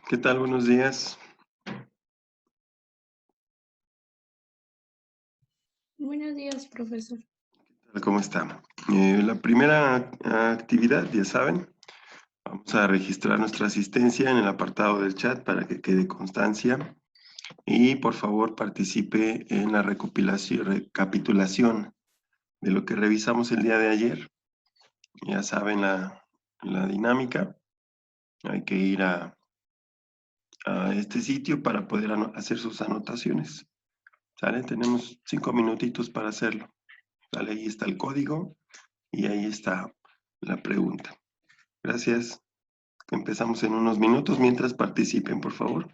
¿Qué tal? Buenos días. Buenos días, profesor. ¿Cómo está? La primera actividad, ya saben, vamos a registrar nuestra asistencia en el apartado del chat para que quede constancia y por favor participe en la recapitulación de lo que revisamos el día de ayer. Ya saben la dinámica, hay que ir a este sitio para poder hacer sus anotaciones. ¿Sale? Tenemos 5 minutitos para hacerlo. ¿Sale? Ahí está el código. Y ahí está la pregunta. Gracias. Empezamos en unos minutos mientras participen, por favor.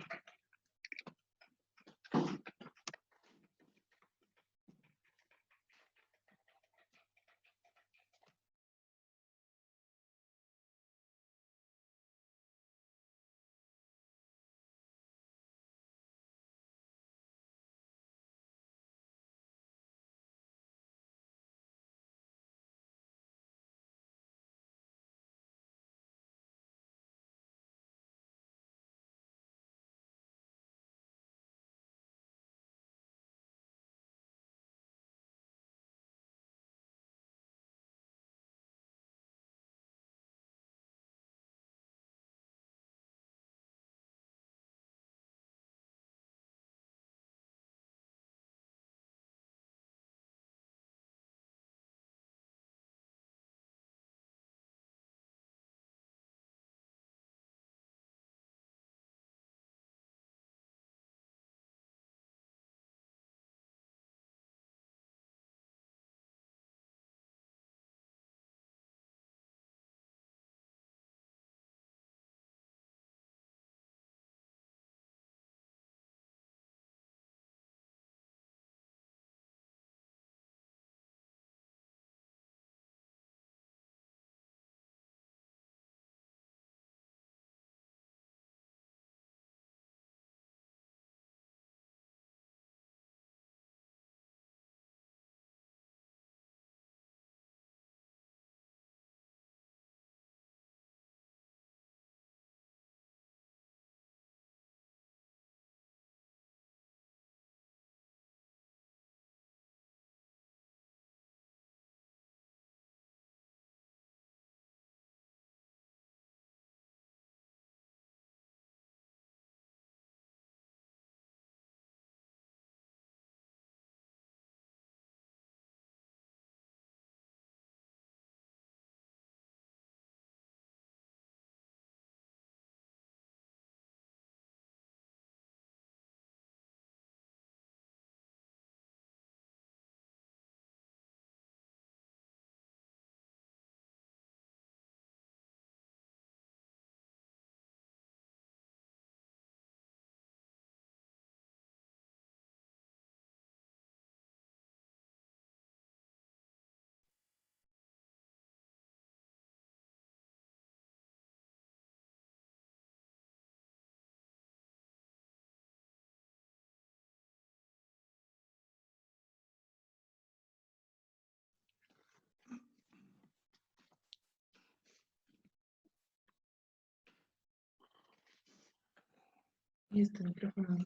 Y este micrófono.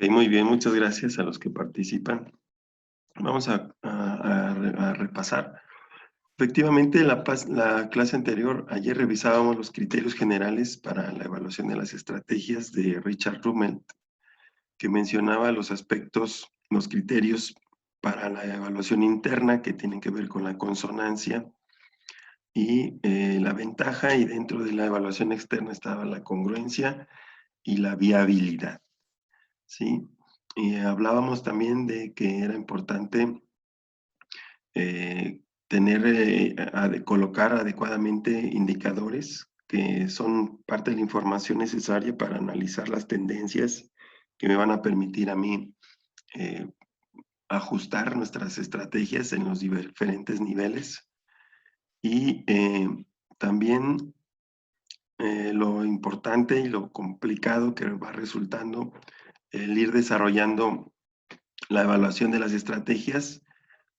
Muy bien, muchas gracias a los que participan. Vamos a repasar. Efectivamente, la clase anterior, ayer revisábamos los criterios generales para la evaluación de las estrategias de Richard Rummel, que mencionaba los aspectos, los criterios para la evaluación interna que tienen que ver con la consonancia y la ventaja, y dentro de la evaluación externa estaba la congruencia y la viabilidad, ¿sí? Y hablábamos también de que era importante colocar adecuadamente indicadores que son parte de la información necesaria para analizar las tendencias que me van a permitir a mí eh, ajustar nuestras estrategias en los diferentes niveles. Y también lo importante y lo complicado que va resultando el ir desarrollando la evaluación de las estrategias,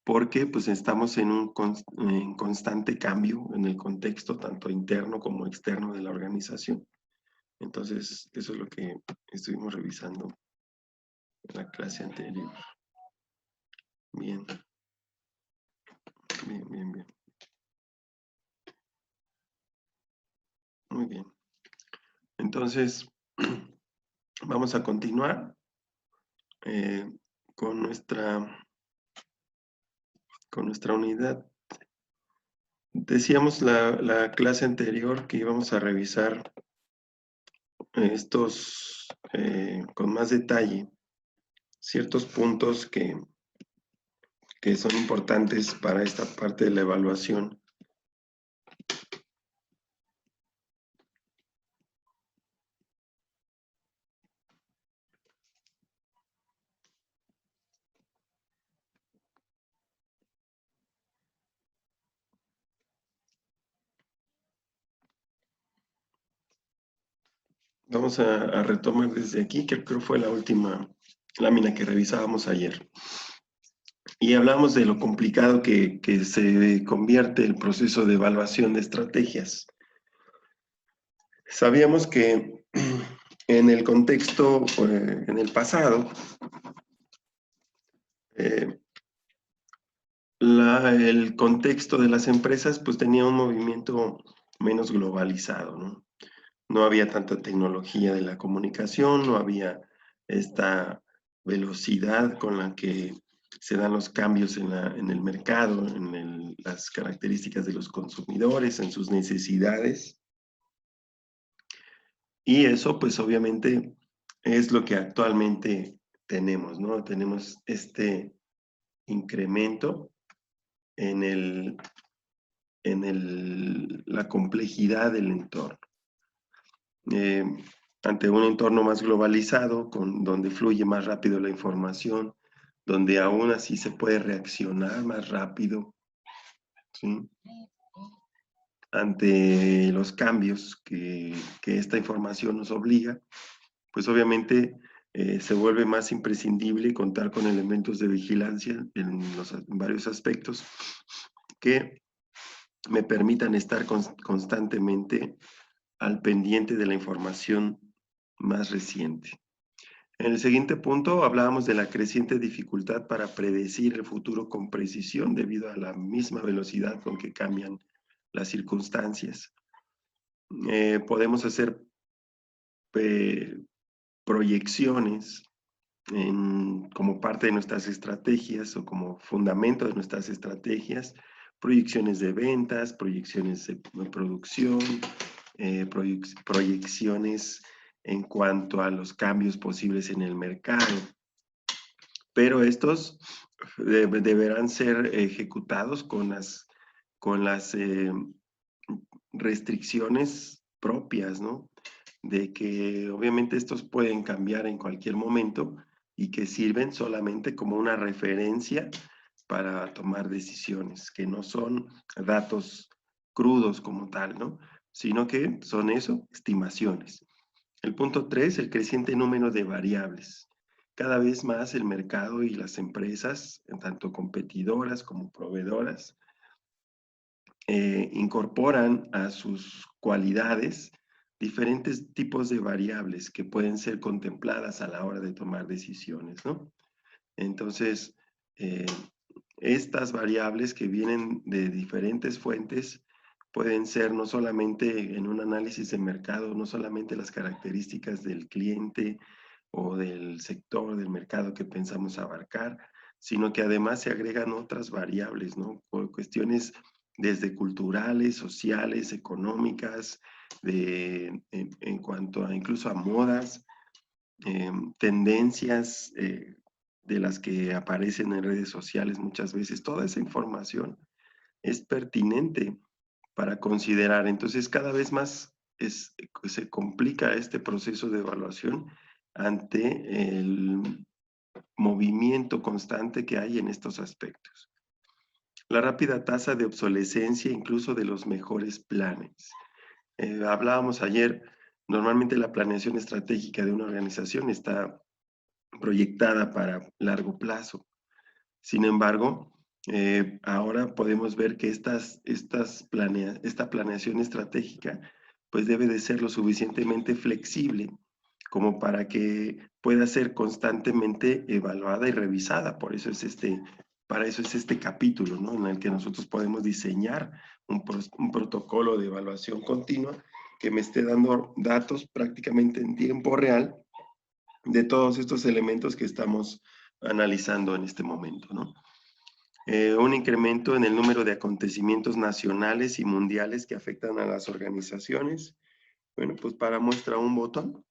porque pues estamos en constante cambio en el contexto tanto interno como externo de la organización. Entonces, eso es lo que estuvimos revisando en la clase anterior. Bien. Bien, bien, bien. Muy bien. Entonces, vamos a continuar eh, con nuestra unidad. Decíamos la clase anterior que íbamos a revisar estos con más detalle, ciertos puntos que son importantes para esta parte de la evaluación. Vamos a retomar desde aquí, que creo fue la última lámina que revisábamos ayer. Y hablamos de lo complicado que se convierte el proceso de evaluación de estrategias. Sabíamos que en el contexto, en el pasado, el contexto de las empresas pues tenía un movimiento menos globalizado, ¿no? No había tanta tecnología de la comunicación, no había esta velocidad con la que se dan los cambios en el mercado, en las características de los consumidores, en sus necesidades. Y eso, pues obviamente, es lo que actualmente tenemos, ¿no? Tenemos este incremento en la complejidad del entorno. Eh, ante un entorno más globalizado, donde fluye más rápido la información, donde aún así se puede reaccionar más rápido, ¿sí? Ante los cambios que esta información nos obliga, pues obviamente se vuelve más imprescindible contar con elementos de vigilancia en varios aspectos que me permitan estar constantemente al pendiente de la información más reciente. En el siguiente punto hablábamos de la creciente dificultad para predecir el futuro con precisión debido a la misma velocidad con que cambian las circunstancias. Podemos hacer proyecciones como parte de nuestras estrategias o como fundamento de nuestras estrategias, proyecciones de ventas, proyecciones de producción, proyecciones en cuanto a los cambios posibles en el mercado. Pero estos deberán ser ejecutados con las restricciones propias, ¿no? De que obviamente estos pueden cambiar en cualquier momento y que sirven solamente como una referencia para tomar decisiones, que no son datos crudos como tal, ¿no? Sino que son eso, estimaciones. El punto 3, el creciente número de variables. Cada vez más el mercado y las empresas, tanto competidoras como proveedoras, incorporan a sus cualidades diferentes tipos de variables que pueden ser contempladas a la hora de tomar decisiones, ¿no? Entonces, estas variables que vienen de diferentes fuentes pueden ser no solamente en un análisis de mercado, no solamente las características del cliente o del sector del mercado que pensamos abarcar, sino que además se agregan otras variables, ¿no? Cuestiones desde culturales, sociales, económicas, en cuanto a incluso a modas, tendencias de las que aparecen en redes sociales muchas veces. Toda esa información es pertinente para considerar. Entonces, cada vez más se complica este proceso de evaluación ante el movimiento constante que hay en estos aspectos. La rápida tasa de obsolescencia incluso de los mejores planes. Hablábamos ayer, normalmente la planeación estratégica de una organización está proyectada para largo plazo. Sin embargo, ahora podemos ver que esta planeación estratégica pues debe de ser lo suficientemente flexible como para que pueda ser constantemente evaluada y revisada. Para eso es este capítulo, ¿no? En el que nosotros podemos diseñar un protocolo de evaluación continua que me esté dando datos prácticamente en tiempo real de todos estos elementos que estamos analizando en este momento, ¿no? Un incremento en el número de acontecimientos nacionales y mundiales que afectan a las organizaciones. Bueno, pues para muestra un botón,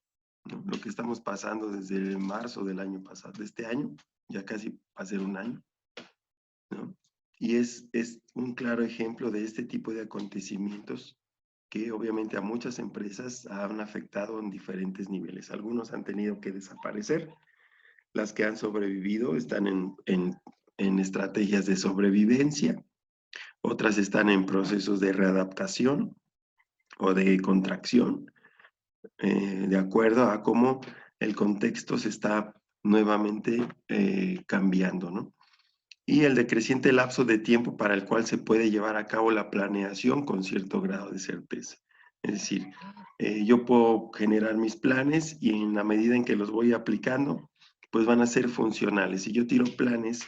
¿no? Lo que estamos pasando desde marzo del año pasado, de este año, ya casi va a ser un año, ¿no? Y es un claro ejemplo de este tipo de acontecimientos que obviamente a muchas empresas han afectado en diferentes niveles. Algunos han tenido que desaparecer, las que han sobrevivido están en estrategias de sobrevivencia, otras están en procesos de readaptación o de contracción, de acuerdo a cómo el contexto se está nuevamente cambiando, ¿no? Y el decreciente lapso de tiempo para el cual se puede llevar a cabo la planeación con cierto grado de certeza. Es decir, yo puedo generar mis planes y en la medida en que los voy aplicando, pues van a ser funcionales. Si yo tiro planes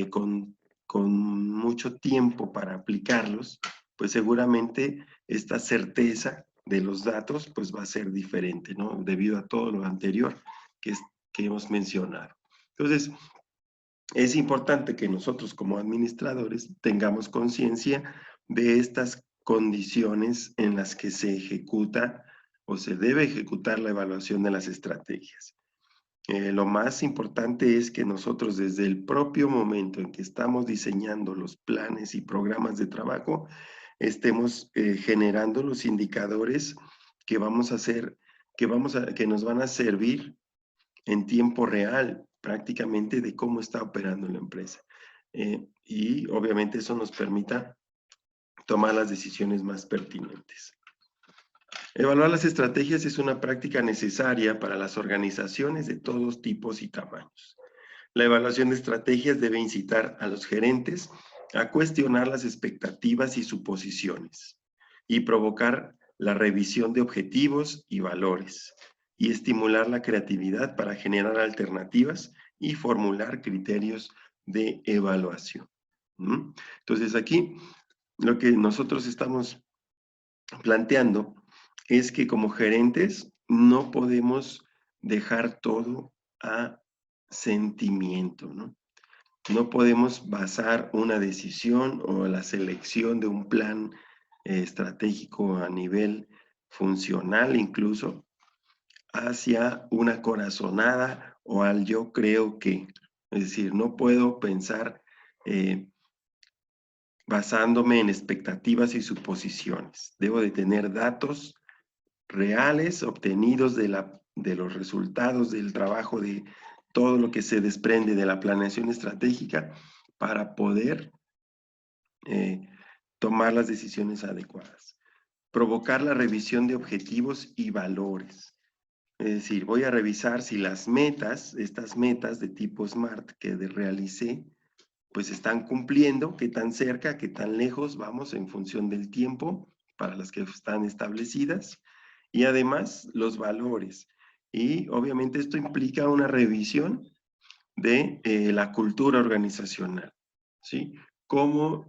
con mucho tiempo para aplicarlos, pues seguramente esta certeza de los datos pues va a ser diferente, ¿no? Debido a todo lo anterior que hemos mencionado. Entonces, es importante que nosotros como administradores tengamos conciencia de estas condiciones en las que se ejecuta o se debe ejecutar la evaluación de las estrategias. Lo más importante es que nosotros desde el propio momento en que estamos diseñando los planes y programas de trabajo, estemos generando los indicadores que vamos a hacer, que nos van a servir en tiempo real prácticamente de cómo está operando la empresa. Y obviamente eso nos permita tomar las decisiones más pertinentes. Evaluar las estrategias es una práctica necesaria para las organizaciones de todos tipos y tamaños. La evaluación de estrategias debe incitar a los gerentes a cuestionar las expectativas y suposiciones y provocar la revisión de objetivos y valores y estimular la creatividad para generar alternativas y formular criterios de evaluación. Entonces aquí lo que nosotros estamos planteando es que como gerentes no podemos dejar todo a sentimiento, ¿no? No podemos basar una decisión o la selección de un plan estratégico a nivel funcional incluso hacia una corazonada o al yo creo que. Es decir, no puedo pensar basándome en expectativas y suposiciones. Debo de tener datos reales obtenidos de los resultados del trabajo de todo lo que se desprende de la planeación estratégica para poder tomar las decisiones adecuadas. Provocar la revisión de objetivos y valores. Es decir, voy a revisar si las metas, estas metas de tipo SMART que realicé, pues están cumpliendo, qué tan cerca, qué tan lejos vamos en función del tiempo para las que están establecidas y además los valores. Y obviamente esto implica una revisión de la cultura organizacional, ¿sí? Cómo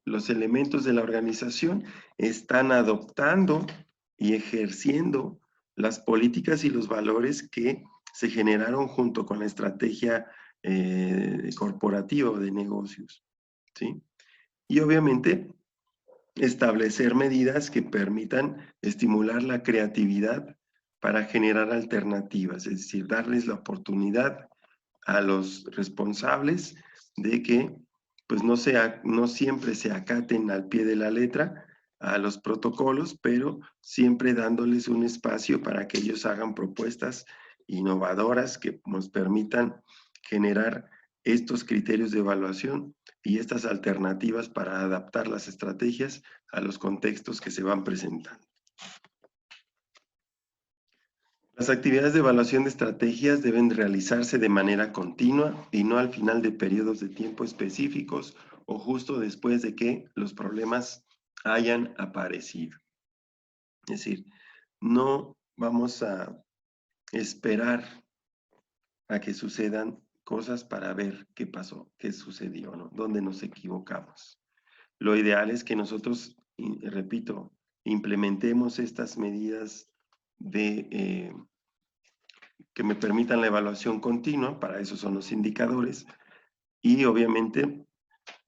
los elementos de la organización están adoptando y ejerciendo las políticas y los valores que se generaron junto con la estrategia corporativa o de negocios, ¿sí? Y obviamente establecer medidas que permitan estimular la creatividad para generar alternativas, es decir, darles la oportunidad a los responsables de que pues no siempre se acaten al pie de la letra a los protocolos, pero siempre dándoles un espacio para que ellos hagan propuestas innovadoras que nos permitan generar estos criterios de evaluación y estas alternativas para adaptar las estrategias a los contextos que se van presentando. Las actividades de evaluación de estrategias deben realizarse de manera continua y no al final de periodos de tiempo específicos o justo después de que los problemas hayan aparecido. Es decir, no vamos a esperar a que sucedan cosas para ver qué pasó, qué sucedió, ¿no? Dónde nos equivocamos. Lo ideal es que nosotros, repito, implementemos estas medidas de que me permitan la evaluación continua, para eso son los indicadores, y obviamente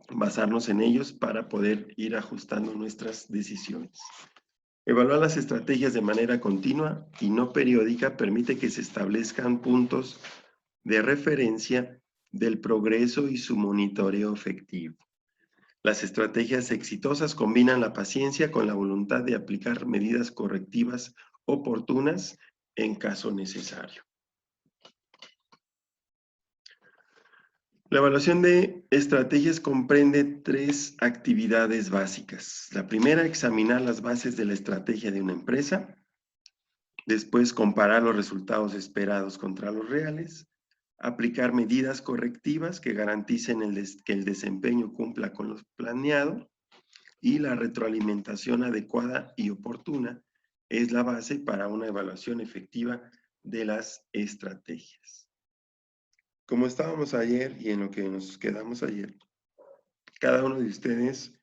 basarnos en ellos para poder ir ajustando nuestras decisiones. Evaluar las estrategias de manera continua y no periódica permite que se establezcan puntos de referencia del progreso y su monitoreo efectivo. Las estrategias exitosas combinan la paciencia con la voluntad de aplicar medidas correctivas oportunas en caso necesario. La evaluación de estrategias comprende 3 actividades básicas. La primera, examinar las bases de la estrategia de una empresa. Después, comparar los resultados esperados contra los reales. Aplicar medidas correctivas que garanticen que el desempeño cumpla con lo planeado. Y la retroalimentación adecuada y oportuna es la base para una evaluación efectiva de las estrategias. Como estábamos ayer y en lo que nos quedamos ayer, cada uno de ustedes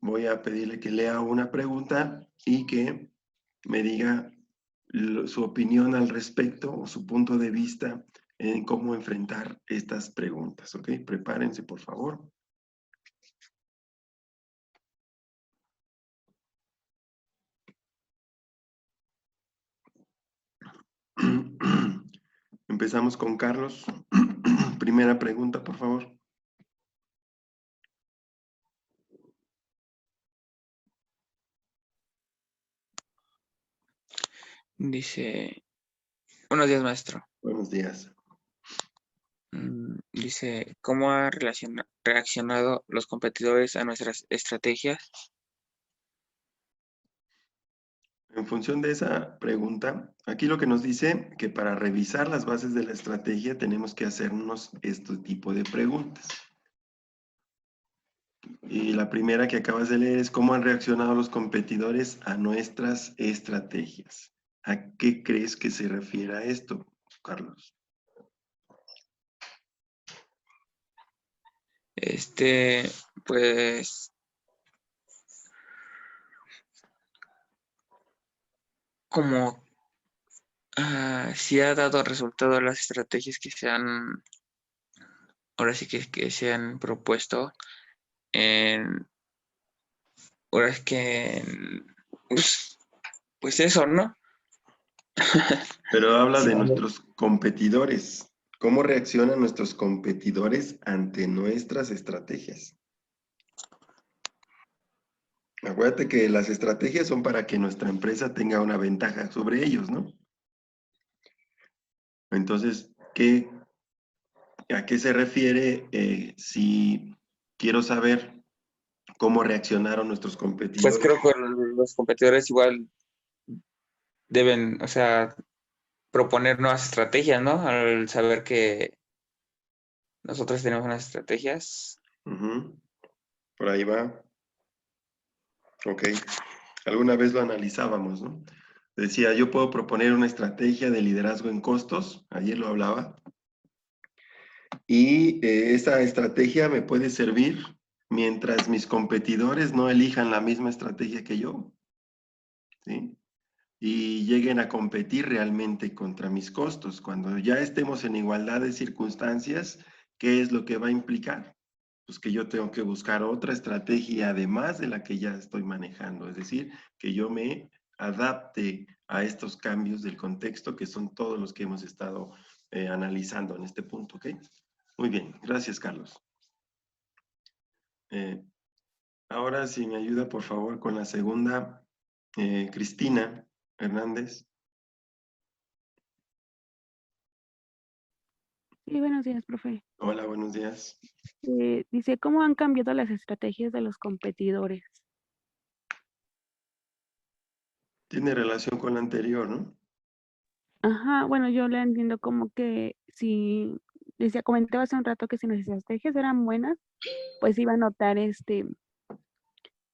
voy a pedirle que lea una pregunta y que me diga su opinión al respecto o su punto de vista en cómo enfrentar estas preguntas, ¿ok? Prepárense, por favor. Empezamos con Carlos. Primera pregunta, por favor. Dice, buenos días, maestro. Buenos días. Dice, ¿cómo han reaccionado los competidores a nuestras estrategias? En función de esa pregunta, aquí lo que nos dice que para revisar las bases de la estrategia tenemos que hacernos este tipo de preguntas. Y la primera que acabas de leer es cómo han reaccionado los competidores a nuestras estrategias. ¿A qué crees que se refiere a esto, Carlos? Pues, como si ha dado resultado las estrategias que se han, ahora sí que se han propuesto ahora es que, pues eso, ¿no? Pero habla Sí. de nuestros competidores. ¿Cómo reaccionan nuestros competidores ante nuestras estrategias? Acuérdate que las estrategias son para que nuestra empresa tenga una ventaja sobre ellos, ¿no? Entonces, ¿a qué se refiere si quiero saber cómo reaccionaron nuestros Pues competidores? creo que los competidores igual deben, o sea, proponer nuevas estrategias, ¿no? Al saber que nosotros tenemos unas estrategias. Ujú. Por ahí va. Ok. Alguna vez lo analizábamos, ¿no? Decía, yo puedo proponer una estrategia de liderazgo en costos, ayer lo hablaba, y esa estrategia me puede servir mientras mis competidores no elijan la misma estrategia que yo, ¿sí? Y lleguen a competir realmente contra mis costos. Cuando ya estemos en igualdad de circunstancias, ¿qué es lo que va a implicar? Pues que yo tengo que buscar otra estrategia además de la que ya estoy manejando, es decir, que yo me adapte a estos cambios del contexto que son todos los que hemos estado analizando en este punto, ¿ok? Muy bien, gracias Carlos. Ahora si me ayuda por favor con la segunda, Cristina Hernández. Sí, buenos días, profe. Hola, buenos días. Dice, ¿cómo han cambiado las estrategias de los competidores? Tiene relación con la anterior, ¿no? Ajá, bueno, yo le entiendo como que si, decía, comentaba hace un rato que si las estrategias eran buenas, pues iba a notar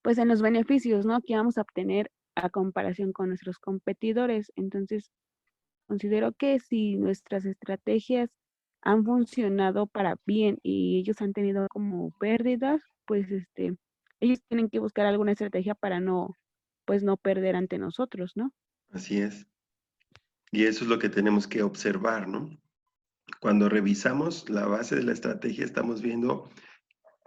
pues en los beneficios, ¿no? Que íbamos a obtener a comparación con nuestros competidores. Entonces, considero que si nuestras estrategias han funcionado para bien y ellos han tenido como pérdidas, pues ellos tienen que buscar alguna estrategia para pues no perder ante nosotros, ¿no? Así es. Y eso es lo que tenemos que observar, ¿no? Cuando revisamos la base de la estrategia, estamos viendo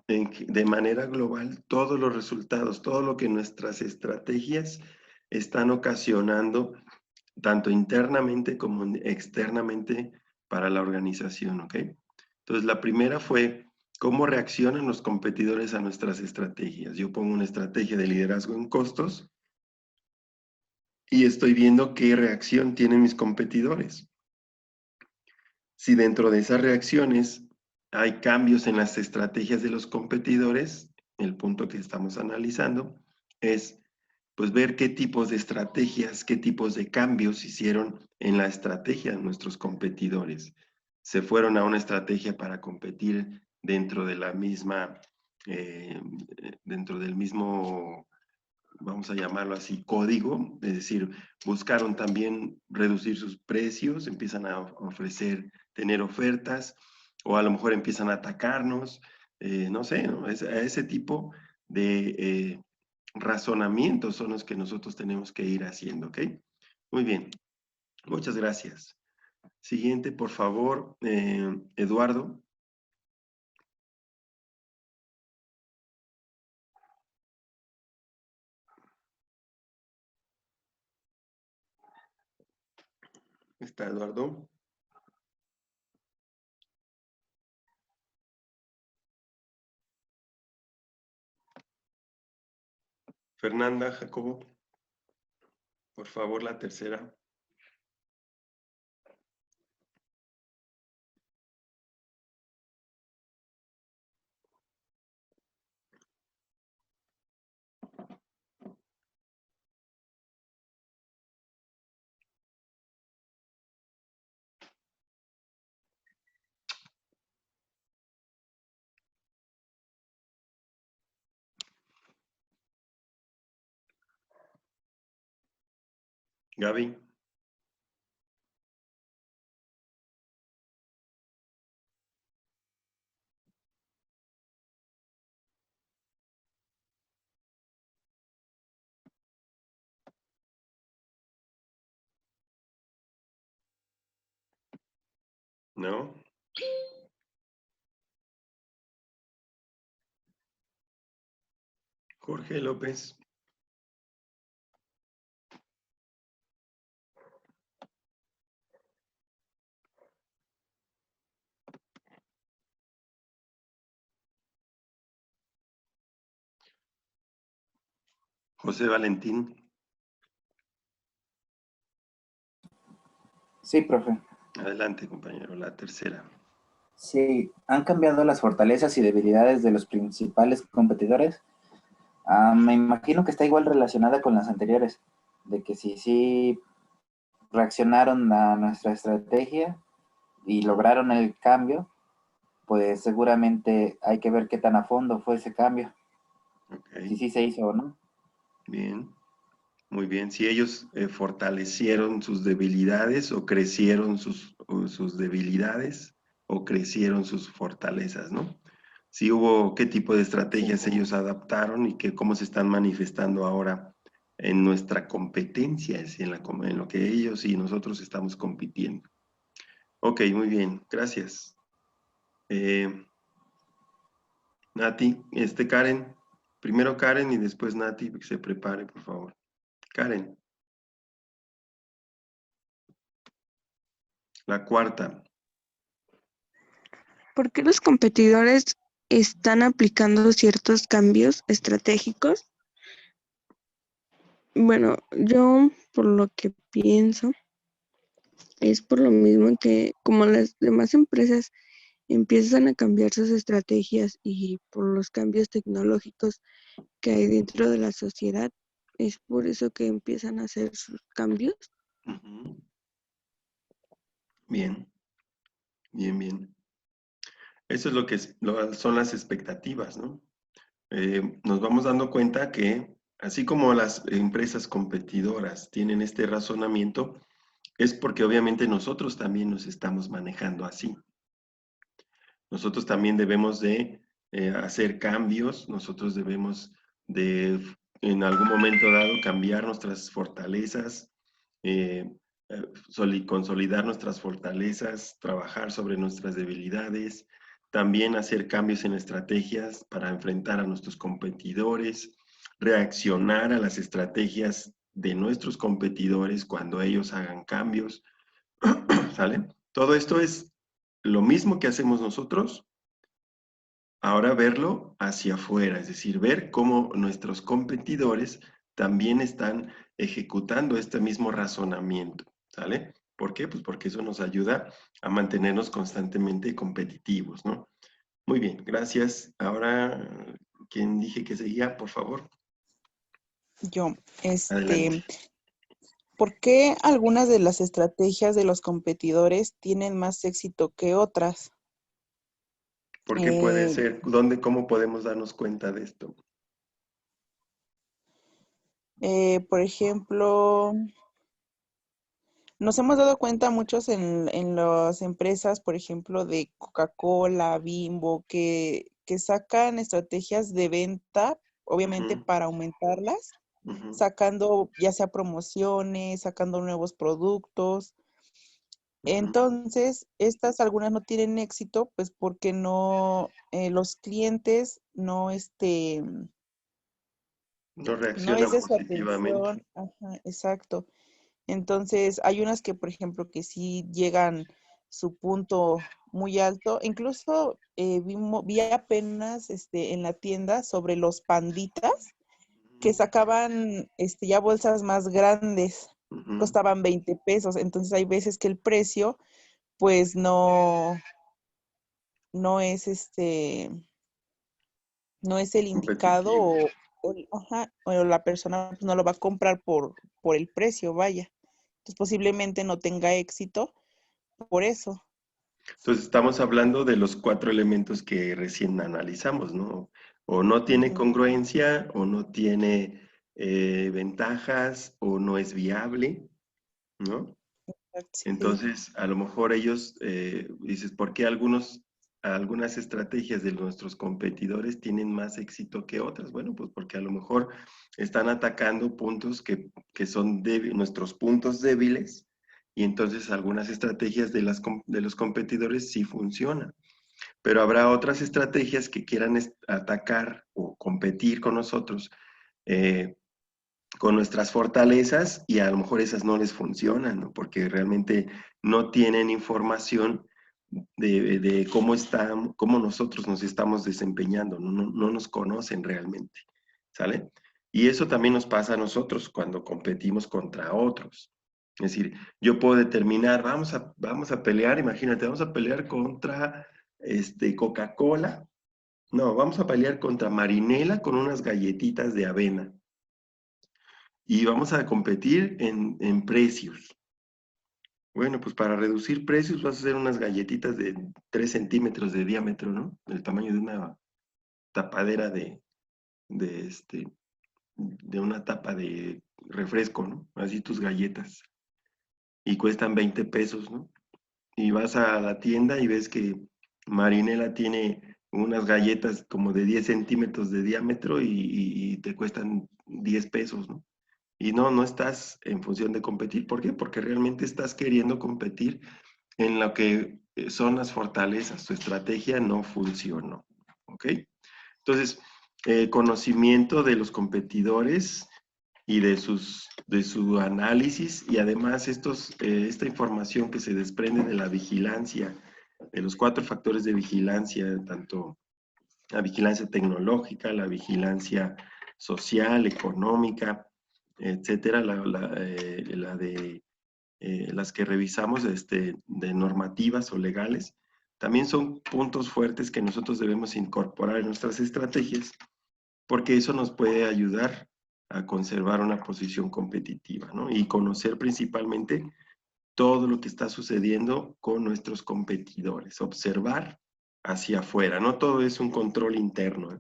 de manera global todos los resultados, todo lo que nuestras estrategias están ocasionando, tanto internamente como externamente para la organización, ¿ok? Entonces, la primera fue cómo reaccionan los competidores a nuestras estrategias. Yo pongo una estrategia de liderazgo en costos y estoy viendo qué reacción tienen mis competidores. Si dentro de esas reacciones hay cambios en las estrategias de los competidores, el punto que estamos analizando es pues ver qué tipos de estrategias, qué tipos de cambios hicieron en la estrategia de nuestros competidores. Se fueron a una estrategia para competir dentro de la misma, dentro del mismo, vamos a llamarlo así, código, es decir, buscaron también reducir sus precios, empiezan a ofrecer, tener ofertas, o a lo mejor empiezan a atacarnos, no sé, ¿no? A ese tipo de razonamientos son los que nosotros tenemos que ir haciendo, ¿ok? Muy bien, muchas gracias. Siguiente, por favor, Eduardo. ¿Está Eduardo? Fernanda, Jacobo, por favor, la tercera. Gaby. ¿No? Jorge López. José Valentín. Sí, profe. Adelante, compañero, la tercera. Sí, han cambiado las fortalezas y debilidades de los principales competidores. Me imagino que está igual relacionada con las anteriores, de que si sí reaccionaron a nuestra estrategia y lograron el cambio, pues seguramente hay que ver qué tan a fondo fue ese cambio, Ok, si sí se hizo o no. bien. Muy bien, si ellos fortalecieron sus debilidades o crecieron sus debilidades o crecieron sus fortalezas, ¿no? Si hubo, qué tipo de estrategias ellos adaptaron y cómo se están manifestando ahora en nuestra competencia, es en lo que ellos y nosotros estamos compitiendo. Ok, muy bien, gracias. Nati, Karen, primero Karen y después Nati, que se prepare, por favor. Karen. La cuarta. ¿Por qué los competidores están aplicando ciertos cambios estratégicos? Bueno, yo por lo que pienso es por lo mismo que como las demás empresas empiezan a cambiar sus estrategias y por los cambios tecnológicos que hay dentro de la sociedad, es por eso que empiezan a hacer sus cambios. Uh-huh. Bien, bien, bien. Eso es lo que son las expectativas, ¿no? Nos vamos dando cuenta que, así como las empresas competidoras tienen este razonamiento, es porque obviamente nosotros también nos estamos manejando así. Nosotros también debemos de hacer cambios, nosotros debemos de, en algún momento dado, cambiar nuestras fortalezas, consolidar nuestras fortalezas, trabajar sobre nuestras debilidades, también hacer cambios en estrategias para enfrentar a nuestros competidores, reaccionar a las estrategias de nuestros competidores cuando ellos hagan cambios, ¿sale? Todo esto es lo mismo que hacemos nosotros, ahora verlo hacia afuera, es decir, ver cómo nuestros competidores también están ejecutando este mismo razonamiento, ¿sale? ¿Por qué? Pues porque eso nos ayuda a mantenernos constantemente competitivos, ¿no? Muy bien, gracias. Ahora, ¿quién dije que seguía, por favor? Yo, Adelante. ¿por qué algunas de las estrategias de los competidores tienen más éxito que otras? ¿Por qué puede ser? ¿Cómo podemos darnos cuenta de esto? Por ejemplo, nos hemos dado cuenta muchos en las empresas, por ejemplo, de Coca-Cola, Bimbo, que sacan estrategias de venta, obviamente para aumentarlas, sacando ya sea promociones, sacando nuevos productos. Entonces, estas algunas no tienen éxito, pues porque no, los clientes no, No no reaccionan es de su positivamente. atención. Ajá, exacto. Entonces, hay unas que, por ejemplo, que sí llegan su punto muy alto. Incluso vi apenas en la tienda sobre los panditas que sacaban ya bolsas más grandes, costaban 20 pesos. Entonces, hay veces que el precio, pues no es no es el indicado Competitivo. o la persona pues, no lo va a comprar por el precio, vaya. Entonces posiblemente no tenga éxito por eso. Entonces estamos hablando de los 4 elementos que recién analizamos, ¿no? O no tiene congruencia, o no tiene ventajas, o no es viable, ¿no? Sí. Entonces, a lo mejor ellos, dices, ¿por qué algunas estrategias de nuestros competidores tienen más éxito que otras? Bueno, pues porque a lo mejor están atacando puntos que son nuestros puntos débiles, y entonces algunas estrategias de los competidores sí funcionan. Pero habrá otras estrategias que quieran atacar o competir con nosotros, con nuestras fortalezas, y a lo mejor esas no les funcionan, ¿no? Porque realmente no tienen información de cómo nosotros nos estamos desempeñando, no nos conocen realmente, ¿sale? Y eso también nos pasa a nosotros cuando competimos contra otros. Es decir, yo puedo determinar, vamos a pelear, imagínate, vamos a pelear contra Coca-Cola. No, vamos a pelear contra Marinela con unas galletitas de avena. Y vamos a competir en precios. Bueno, pues para reducir precios vas a hacer unas galletitas de 3 centímetros de diámetro, ¿no? El tamaño de una tapadera de una tapa de refresco, ¿no? Así tus galletas. Y cuestan 20 pesos, ¿no? Y vas a la tienda y ves que Marinela tiene unas galletas como de 10 centímetros de diámetro y te cuestan 10 pesos, ¿no? Y no estás en función de competir. ¿Por qué? Porque realmente estás queriendo competir en lo que son las fortalezas. Tu estrategia no funcionó, ¿ok? Entonces, conocimiento de los competidores y de su análisis, y además esta información que se desprende de la vigilancia, de los 4 factores de vigilancia, tanto la vigilancia tecnológica, la vigilancia social, económica, etcétera, las que revisamos de normativas o legales, también son puntos fuertes que nosotros debemos incorporar en nuestras estrategias, porque eso nos puede ayudar a conservar una posición competitiva, ¿no? Y conocer principalmente todo lo que está sucediendo con nuestros competidores, observar hacia afuera, no todo es un control interno, ¿eh?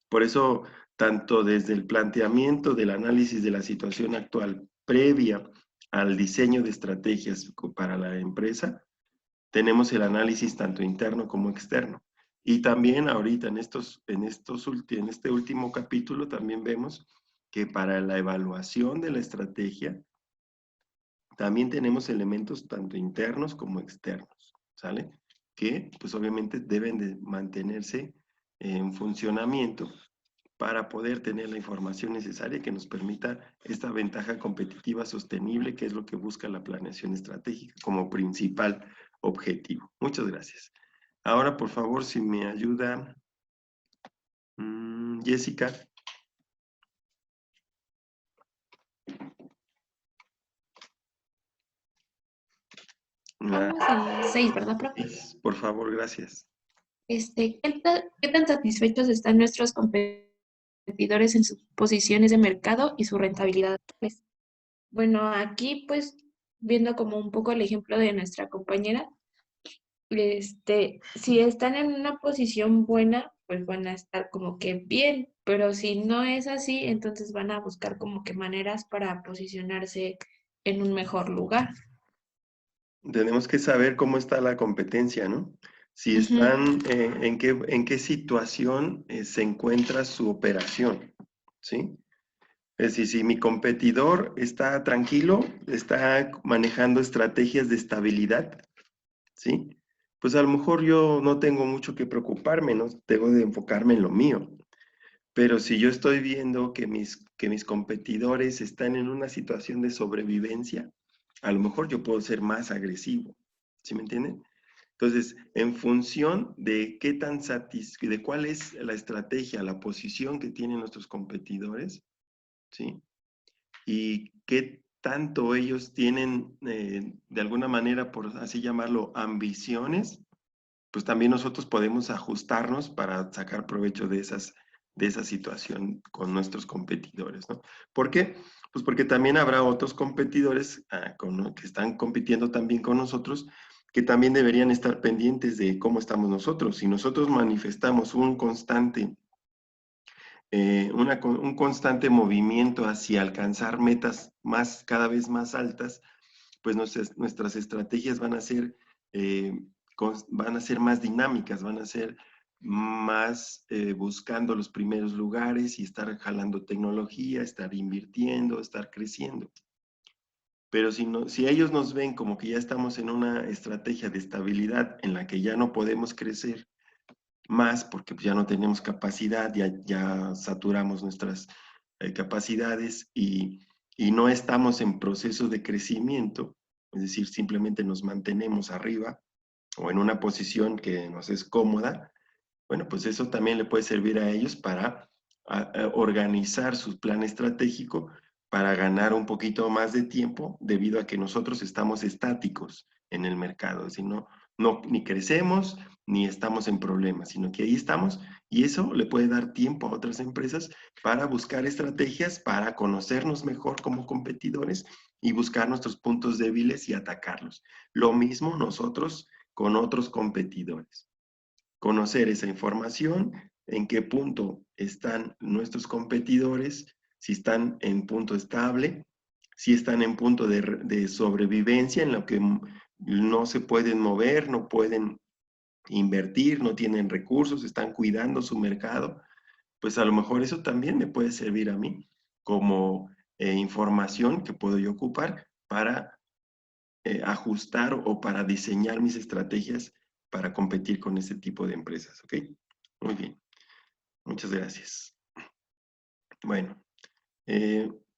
Por eso, tanto desde el planteamiento del análisis de la situación actual previa al diseño de estrategias para la empresa, tenemos el análisis tanto interno como externo. Y también ahorita en este último capítulo también vemos que para la evaluación de la estrategia también tenemos elementos tanto internos como externos, ¿sale? Que pues obviamente deben de mantenerse en funcionamiento para poder tener la información necesaria que nos permita esta ventaja competitiva sostenible, que es lo que busca la planeación estratégica como principal objetivo. Muchas gracias. Ahora, por favor, si me ayuda Jessica. Vamos al 6, ¿verdad, profe? Por favor, gracias. ¿Qué tan satisfechos están nuestros competidores en sus posiciones de mercado y su rentabilidad? Bueno, aquí pues viendo como un poco el ejemplo de nuestra compañera, si están en una posición buena, pues van a estar como que bien, pero si no es así, entonces van a buscar como que maneras para posicionarse en un mejor lugar. Tenemos que saber cómo está la competencia, ¿no? Si están, en qué situación se encuentra su operación, ¿sí? Es decir, si mi competidor está tranquilo, está manejando estrategias de estabilidad, ¿sí? Pues a lo mejor yo no tengo mucho que preocuparme, ¿no? Debo de enfocarme en lo mío. Pero si yo estoy viendo que mis competidores están en una situación de sobrevivencia, a lo mejor yo puedo ser más agresivo, ¿sí me entienden? Entonces, en función de de cuál es la estrategia, la posición que tienen nuestros competidores, ¿sí? Y qué tanto ellos tienen, de alguna manera, por así llamarlo, ambiciones, pues también nosotros podemos ajustarnos para sacar provecho de esa situación con nuestros competidores, ¿no? ¿Por qué? Pues porque también habrá otros competidores que están compitiendo también con nosotros, que también deberían estar pendientes de cómo estamos nosotros. Si nosotros manifestamos un constante movimiento hacia alcanzar metas cada vez más altas, pues nuestras estrategias van a ser más dinámicas, van a ser más buscando los primeros lugares y estar jalando tecnología, estar invirtiendo, estar creciendo. Pero si ellos nos ven como que ya estamos en una estrategia de estabilidad en la que ya no podemos crecer más porque ya no tenemos capacidad, ya saturamos nuestras capacidades y no estamos en proceso de crecimiento, es decir, simplemente nos mantenemos arriba o en una posición que nos es cómoda, bueno, pues eso también le puede servir a ellos para organizar su plan estratégico para ganar un poquito más de tiempo debido a que nosotros estamos estáticos en el mercado, es decir, ni crecemos ni estamos en problemas, sino que ahí estamos y eso le puede dar tiempo a otras empresas para buscar estrategias, para conocernos mejor como competidores y buscar nuestros puntos débiles y atacarlos. Lo mismo nosotros con otros competidores. Conocer esa información, en qué punto están nuestros competidores, si están en punto estable, si están en punto de sobrevivencia, en lo que no se pueden mover, no pueden invertir, no tienen recursos, están cuidando su mercado, pues a lo mejor eso también me puede servir a mí como información que puedo yo ocupar para ajustar o para diseñar mis estrategias para competir con este tipo de empresas, ¿ok? Muy bien, muchas gracias. Bueno,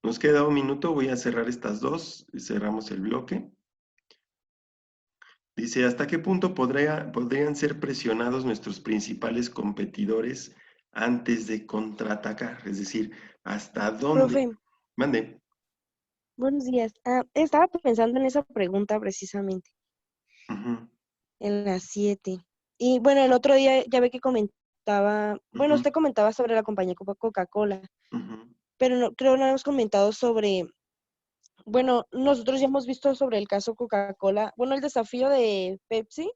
nos queda un minuto, voy a cerrar estas dos, cerramos el bloque. Dice, ¿hasta qué punto podrían ser presionados nuestros principales competidores antes de contraatacar? Es decir, ¿hasta dónde? Profe, Mande. buenos días. Estaba pensando en esa pregunta precisamente, Ujú, en las 7. Y bueno, el otro día ya ve que comentaba, bueno, ujú, usted comentaba sobre la compañía Coca-Cola, ujú, pero no, creo no hemos comentado sobre, bueno, nosotros ya hemos visto sobre el caso Coca-Cola, bueno, el desafío de Pepsi,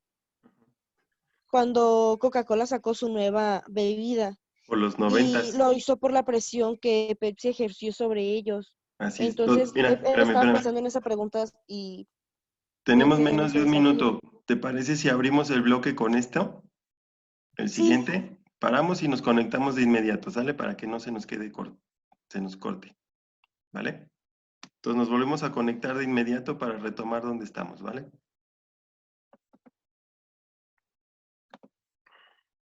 cuando Coca-Cola sacó su nueva bebida por los y 90s. lo hizo por la presión que Pepsi ejerció sobre ellos. Así es. Entonces, Mira, espérame, estaba espérame. pensando en esa pregunta y Tenemos pensé en menos ese de un desafío. minuto. ¿Te parece si abrimos el bloque con esto? El Sí, siguiente. Paramos y nos conectamos de inmediato, ¿sale? Para que no se nos quede corto, se nos corte, ¿vale? Entonces nos volvemos a conectar de inmediato para retomar donde estamos, ¿vale?